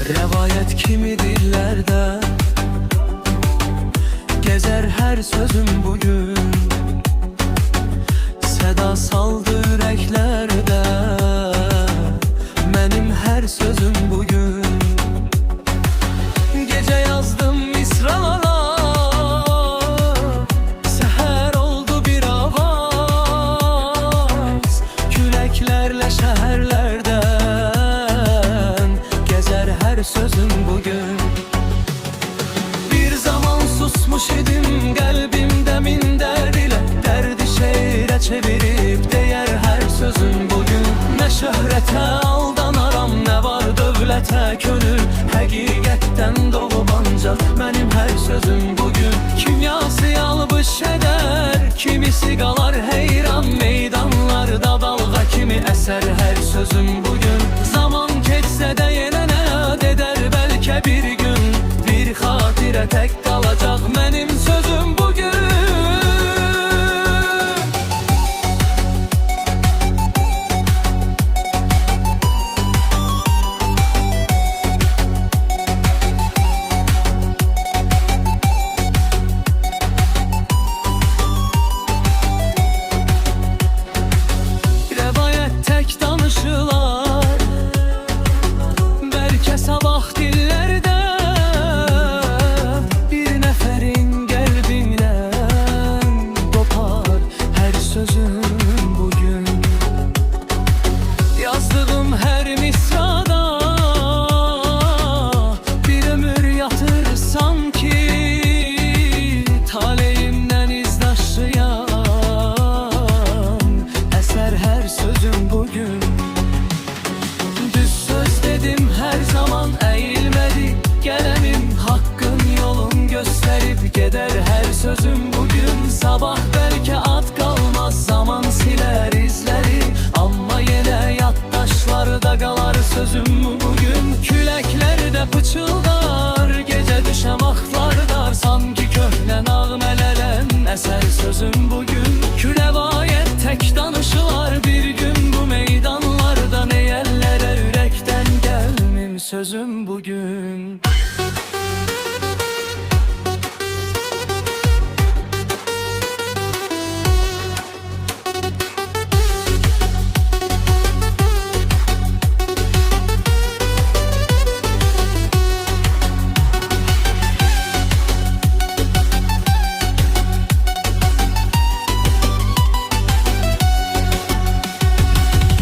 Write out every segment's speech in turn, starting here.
Revayet kimi dillerde gezer her sözüm bugün. Seda saldı yüreklerde benim her sözüm bugün. Gece yazdım misralara, seher oldu bir avaz. Küleklerle şehirlerden gezer her sözüm bugün. Bir zaman susmuş idim kalbimde min derd ile, derdi şehre çevirip değer her sözüm bugün. Ne şöhrete aldanaram, ne var dövlete könül, həqiqətdən doğub ancaq benim her sözüm bugün. Kimyası yalbış eder, kimisi qalar heyran, meydanlarda dalga kimi eser her sözüm bugün. Zaman keçsə də yenə nə yad eder belki bir gün, bir xatirə tək qalacaq benim sözüm bugün. Revayet tek danışılar, belki sabah dillerde, bir neferin kalbinden kopar her sözüm bugün. Yazdığım her misrada bir ömür yatır sanki, taleyimden iz taşıyan eser her sözüm bugün. Düz söz dedim her zaman eğilmedi gelemim, hakkın yolun gösterip gider her sözüm bugün. Sabah belki at kalmaz, zaman siler izleri, ama yine yattaşlarda kalar sözüm bugün. Küleklerde pıçıldar, gece düşem aklardar, sanki köhne nağmelelen eser sözüm bugün. Külevayet tek danışılar, bir gün bu meydanlarda ne yerlere yürekten gelmim sözüm bugün.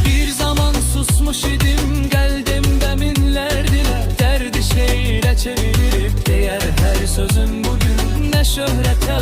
Bir zaman susmuş idim kalbimde minler dile, derdi şehre çevirip değer her sözüm bugün. Ne şöhrete